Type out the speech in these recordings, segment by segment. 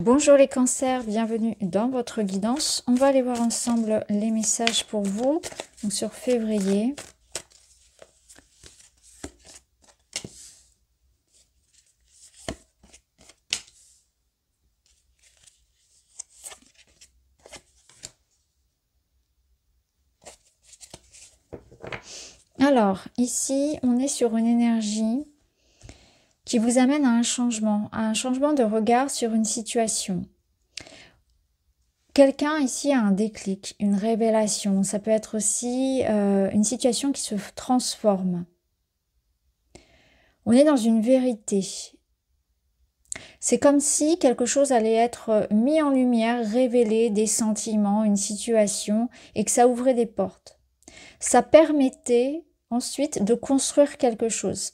Bonjour les cancers, bienvenue dans votre guidance. On va aller voir ensemble les messages pour vous donc sur février. Alors, ici, on est sur une énergie qui vous amène à un changement de regard sur une situation. Quelqu'un ici a un déclic, une révélation. Ça peut être aussi une situation qui se transforme. On est dans une vérité. C'est comme si quelque chose allait être mis en lumière, révélé, des sentiments, une situation, et que ça ouvrait des portes. Ça permettait ensuite de construire quelque chose.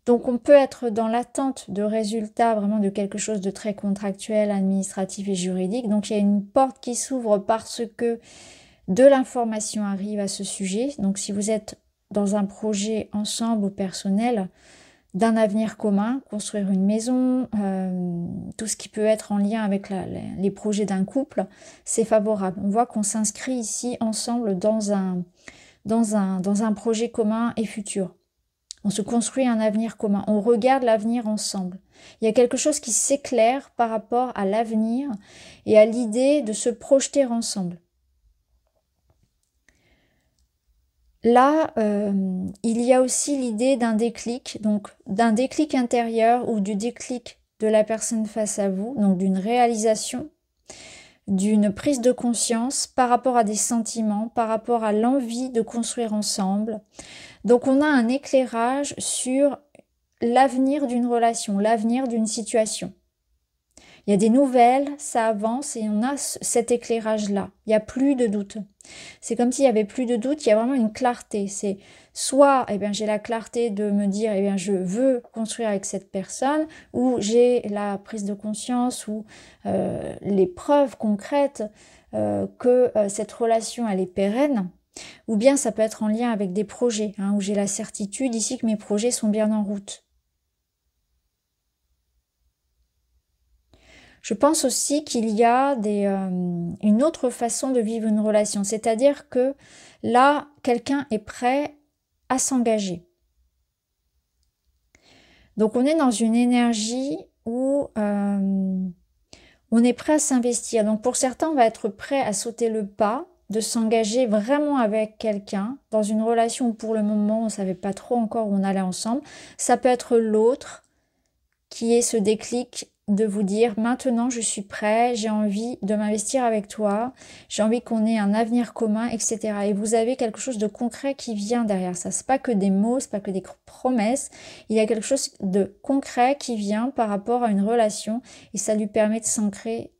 Donc on peut être dans l'attente de résultats, vraiment de quelque chose de très contractuel, administratif et juridique. Donc il y a une porte qui s'ouvre parce que de l'information arrive à ce sujet. Donc si vous êtes dans un projet ensemble ou personnel, d'un avenir commun, construire une maison, tout ce qui peut être en lien avec les projets d'un couple, c'est favorable. On voit qu'on s'inscrit ici ensemble dans un projet commun et futur. On se construit un avenir commun, on regarde l'avenir ensemble. Il y a quelque chose qui s'éclaire par rapport à l'avenir et à l'idée de se projeter ensemble. Là, il y a aussi l'idée d'un déclic, donc d'un déclic intérieur ou du déclic de la personne face à vous, donc d'une réalisation, d'une prise de conscience par rapport à des sentiments, par rapport à l'envie de construire ensemble. Donc on a un éclairage sur l'avenir d'une relation, l'avenir d'une situation. Il y a des nouvelles, ça avance et on a cet éclairage-là. Il n'y a plus de doute. C'est comme s'il n'y avait plus de doute, il y a vraiment une clarté. C'est soit j'ai la clarté de me dire je veux construire avec cette personne, ou j'ai la prise de conscience ou les preuves concrètes que cette relation elle est pérenne. Ou bien ça peut être en lien avec des projets, où j'ai la certitude ici que mes projets sont bien en route. Je pense aussi qu'il y a une autre façon de vivre une relation, c'est-à-dire que là, quelqu'un est prêt à s'engager. Donc on est dans une énergie où on est prêt à s'investir. Donc pour certains, on va être prêt à sauter le pas, de s'engager vraiment avec quelqu'un dans une relation où pour le moment, on ne savait pas trop encore où on allait ensemble. Ça peut être l'autre qui est ce déclic de vous dire maintenant je suis prêt, j'ai envie de m'investir avec toi, j'ai envie qu'on ait un avenir commun, etc. Et vous avez quelque chose de concret qui vient derrière ça. C'est pas que des mots, c'est pas que des promesses. Il y a quelque chose de concret qui vient par rapport à une relation et ça lui permet de s'ancrer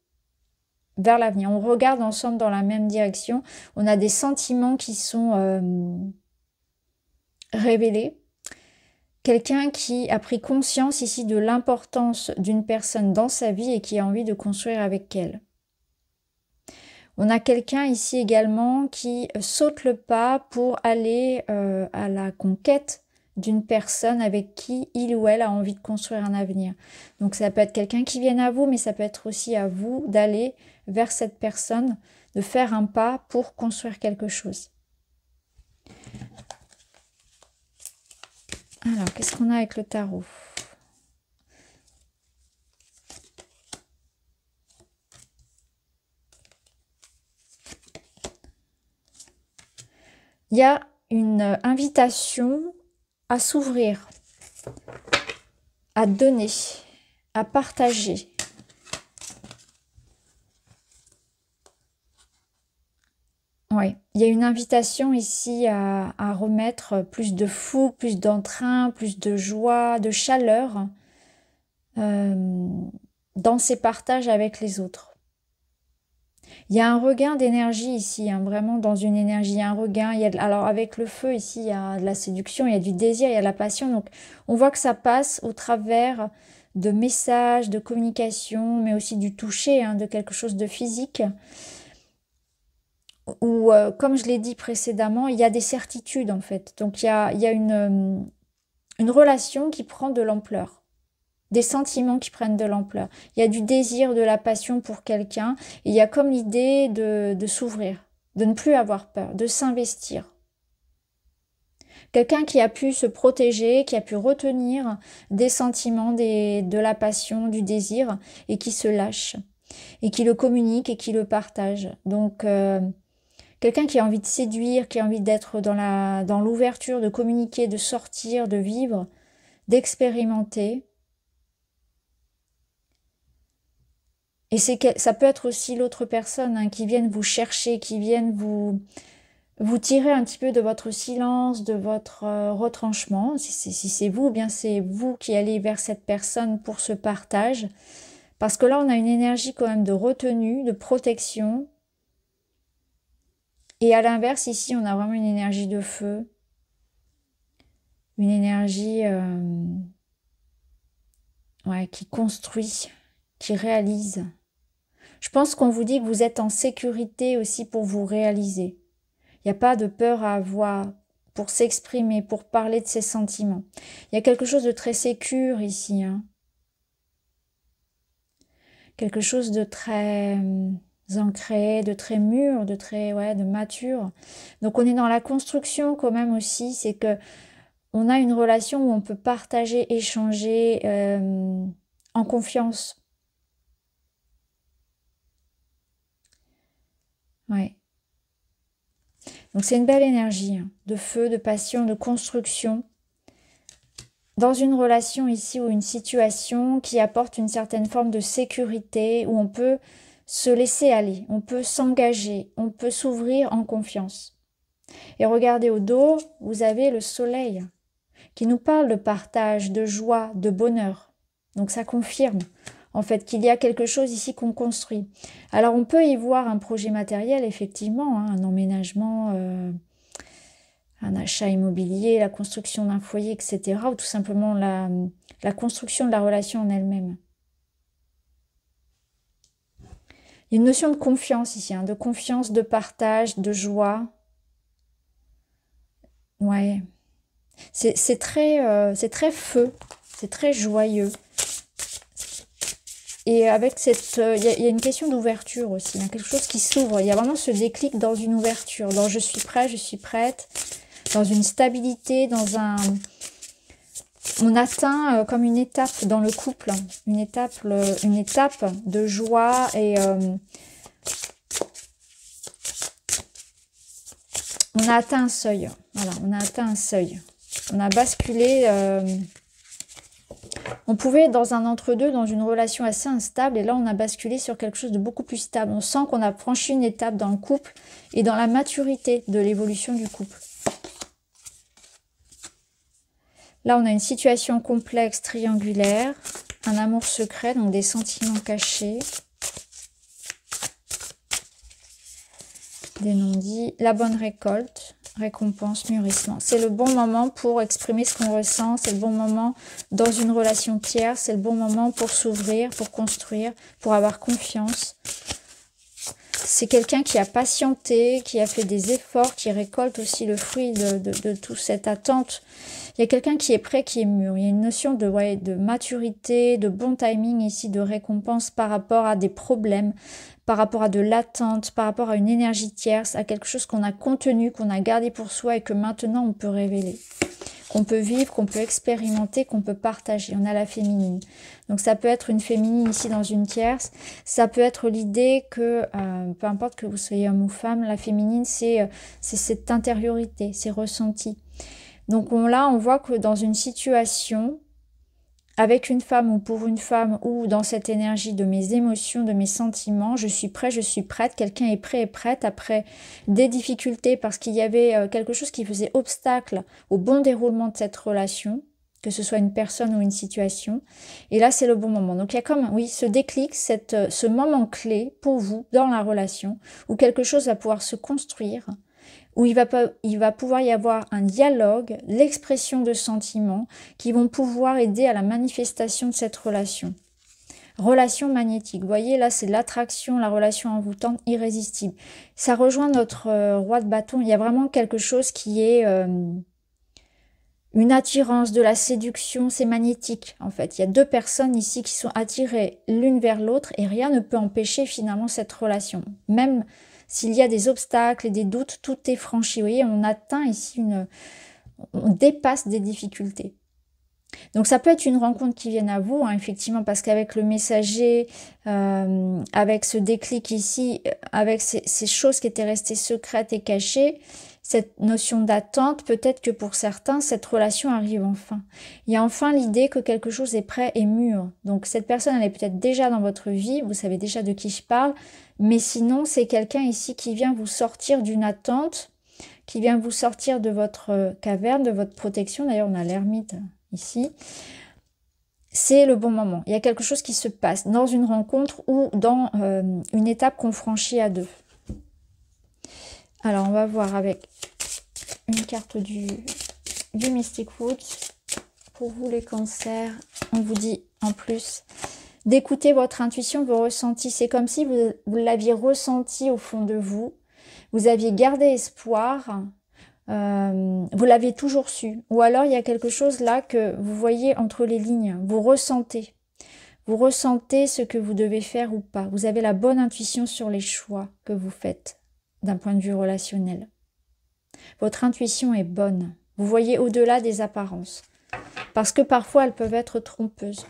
vers l'avenir. On regarde ensemble dans la même direction. On a des sentiments qui sont révélés. Quelqu'un qui a pris conscience ici de l'importance d'une personne dans sa vie et qui a envie de construire avec elle. On a quelqu'un ici également qui saute le pas pour aller à la conquête d'une personne avec qui il ou elle a envie de construire un avenir. Donc ça peut être quelqu'un qui vienne à vous, mais ça peut être aussi à vous d'aller vers cette personne, de faire un pas pour construire quelque chose. Alors, qu'est-ce qu'on a avec le tarot? Il y a une invitation à s'ouvrir, à donner, à partager. Oui, il y a une invitation ici à remettre plus de fougue, plus d'entrain, plus de joie, de chaleur dans ces partages avec les autres. Il y a un regain d'énergie ici, vraiment dans une énergie, il y a un regain. Alors avec le feu ici, il y a de la séduction, il y a du désir, il y a de la passion. Donc on voit que ça passe au travers de messages, de communication, mais aussi du toucher, de quelque chose de physique. Où, comme je l'ai dit précédemment, il y a des certitudes en fait. Donc il y a une relation qui prend de l'ampleur. des sentiments qui prennent de l'ampleur. Il y a du désir, de la passion pour quelqu'un. Il y a comme l'idée de s'ouvrir, de ne plus avoir peur, de s'investir. Quelqu'un qui a pu se protéger, qui a pu retenir des sentiments, de la passion, du désir, et qui se lâche, et qui le communique et qui le partage. Donc, quelqu'un qui a envie de séduire, qui a envie d'être dans l'ouverture, de communiquer, de sortir, de vivre, d'expérimenter. Et ça peut être aussi l'autre personne hein, qui vienne vous chercher, qui vienne vous tirer un petit peu de votre silence, de votre retranchement. Si c'est vous, bien c'est vous qui allez vers cette personne pour ce partage. Parce que là, on a une énergie quand même de retenue, de protection. Et à l'inverse, ici, on a vraiment une énergie de feu. Une énergie qui construit, qui réalise. Je pense qu'on vous dit que vous êtes en sécurité aussi pour vous réaliser. Il n'y a pas de peur à avoir pour s'exprimer, pour parler de ses sentiments. Il y a quelque chose de très sécure ici. Hein. Quelque chose de très ancré, de très mûr, de très de mature. Donc on est dans la construction quand même aussi. C'est que on a une relation où on peut partager, échanger en confiance. Ouais. Donc c'est une belle énergie hein, de feu, de passion, de construction. Dans une relation ici ou une situation qui apporte une certaine forme de sécurité, où on peut se laisser aller, on peut s'engager, on peut s'ouvrir en confiance. Et regardez au dos, vous avez le soleil qui nous parle de partage, de joie, de bonheur. Donc ça confirme en fait qu'il y a quelque chose ici qu'on construit. Alors on peut y voir un projet matériel, effectivement, hein, un emménagement, un achat immobilier, la construction d'un foyer, etc. Ou tout simplement la construction de la relation en elle-même. Il y a une notion de confiance ici, hein, de confiance, de partage, de joie. Ouais. C'est très feu, c'est très joyeux. Et avec cette... Il y a une question d'ouverture aussi, hein, quelque chose qui s'ouvre. Il y a vraiment ce déclic dans une ouverture, dans je suis prêt, je suis prête, dans une stabilité, dans un... On atteint comme une étape dans le couple, une étape de joie et... on a atteint un seuil. Voilà, on a atteint un seuil. On a basculé... on pouvait être dans un entre-deux, dans une relation assez instable, et là on a basculé sur quelque chose de beaucoup plus stable. On sent qu'on a franchi une étape dans le couple et dans la maturité de l'évolution du couple. Là on a une situation complexe, triangulaire, un amour secret, donc des sentiments cachés, des non-dits, la bonne récolte, récompense, mûrissement. C'est le bon moment pour exprimer ce qu'on ressent, c'est le bon moment dans une relation tierce, c'est le bon moment pour s'ouvrir, pour construire, pour avoir confiance. C'est quelqu'un qui a patienté, qui a fait des efforts, qui récolte aussi le fruit de toute cette attente. Il y a quelqu'un qui est prêt, qui est mûr. Il y a une notion de maturité, de bon timing ici, de récompense par rapport à des problèmes, par rapport à de l'attente, par rapport à une énergie tierce, à quelque chose qu'on a contenu, qu'on a gardé pour soi et que maintenant on peut révéler, qu'on peut vivre, qu'on peut expérimenter, qu'on peut partager. On a la féminine. Donc ça peut être une féminine ici dans une tierce. Ça peut être l'idée que, peu importe que vous soyez homme ou femme, la féminine c'est cette intériorité, c'est ressenti. Donc là on voit que dans une situation... avec une femme ou pour une femme ou dans cette énergie de mes émotions, de mes sentiments, je suis prêt, je suis prête, quelqu'un est prêt et prête après des difficultés parce qu'il y avait quelque chose qui faisait obstacle au bon déroulement de cette relation, que ce soit une personne ou une situation. Et là, c'est le bon moment. Donc il y a comme, oui, ce déclic, ce moment clé pour vous dans la relation où quelque chose va pouvoir se construire, où il va pouvoir y avoir un dialogue, l'expression de sentiments qui vont pouvoir aider à la manifestation de cette relation. Relation magnétique, vous voyez là c'est l'attraction, la relation envoûtante, irrésistible. Ça rejoint notre roi de bâton, il y a vraiment quelque chose qui est une attirance, de la séduction, c'est magnétique en fait. Il y a deux personnes ici qui sont attirées l'une vers l'autre et rien ne peut empêcher finalement cette relation. Même s'il y a des obstacles et des doutes, tout est franchi. Vous voyez, on atteint ici on dépasse des difficultés. Donc ça peut être une rencontre qui vienne à vous, hein, effectivement, parce qu'avec le messager, avec ce déclic ici, avec ces choses qui étaient restées secrètes et cachées, cette notion d'attente, peut-être que pour certains, cette relation arrive enfin. Il y a enfin l'idée que quelque chose est prêt et mûr. Donc cette personne, elle est peut-être déjà dans votre vie, vous savez déjà de qui je parle, mais sinon, c'est quelqu'un ici qui vient vous sortir d'une attente, qui vient vous sortir de votre caverne, de votre protection. D'ailleurs, on a l'ermite ici. C'est le bon moment. Il y a quelque chose qui se passe dans une rencontre ou dans une étape qu'on franchit à deux. Alors, on va voir avec une carte du Mystic Roots. Pour vous, les cancers, on vous dit en plus d'écouter votre intuition, vos ressentis. C'est comme si vous l'aviez ressenti au fond de vous. Vous aviez gardé espoir. Vous l'avez toujours su. Ou alors, il y a quelque chose là que vous voyez entre les lignes. Vous ressentez. Vous ressentez ce que vous devez faire ou pas. Vous avez la bonne intuition sur les choix que vous faites d'un point de vue relationnel. Votre intuition est bonne. Vous voyez au-delà des apparences. Parce que parfois, elles peuvent être trompeuses.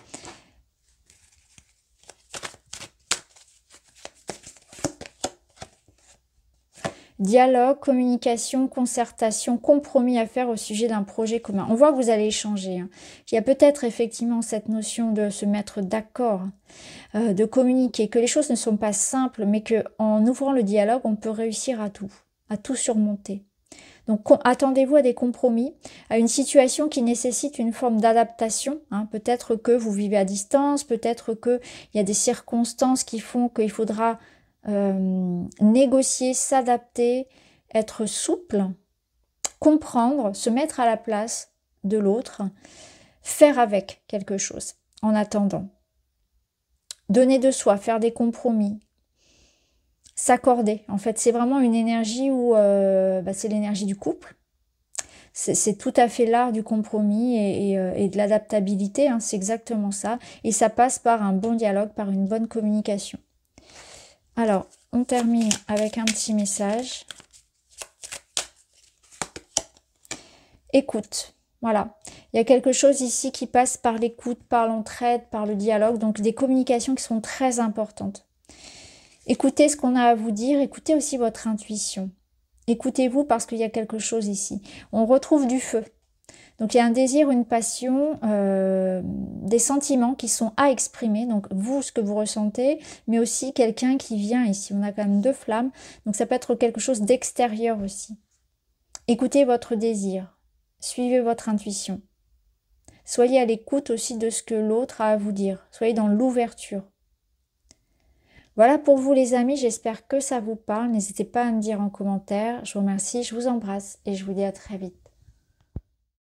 Dialogue, communication, concertation, compromis à faire au sujet d'un projet commun. On voit que vous allez échanger. Hein. Il y a peut-être effectivement cette notion de se mettre d'accord, de communiquer, que les choses ne sont pas simples, mais qu'en ouvrant le dialogue, on peut réussir à tout surmonter. Donc attendez-vous à des compromis, à une situation qui nécessite une forme d'adaptation. Hein. Peut-être que vous vivez à distance, peut-être qu'il y a des circonstances qui font qu'il faudra négocier, s'adapter, être souple, comprendre, se mettre à la place de l'autre, faire avec quelque chose en attendant. Donner de soi, faire des compromis, s'accorder. En fait, c'est vraiment une énergie où c'est l'énergie du couple. C'est tout à fait l'art du compromis et de l'adaptabilité, hein, c'est exactement ça. Et ça passe par un bon dialogue, par une bonne communication. Alors, on termine avec un petit message. Écoute, voilà. Il y a quelque chose ici qui passe par l'écoute, par l'entraide, par le dialogue. Donc, des communications qui sont très importantes. Écoutez ce qu'on a à vous dire. Écoutez aussi votre intuition. Écoutez-vous parce qu'il y a quelque chose ici. On retrouve du feu. Donc, il y a un désir, une passion, des sentiments qui sont à exprimer. Donc, vous, ce que vous ressentez, mais aussi quelqu'un qui vient ici. On a quand même deux flammes. Donc, ça peut être quelque chose d'extérieur aussi. Écoutez votre désir. Suivez votre intuition. Soyez à l'écoute aussi de ce que l'autre a à vous dire. Soyez dans l'ouverture. Voilà pour vous les amis. J'espère que ça vous parle. N'hésitez pas à me dire en commentaire. Je vous remercie, je vous embrasse et je vous dis à très vite.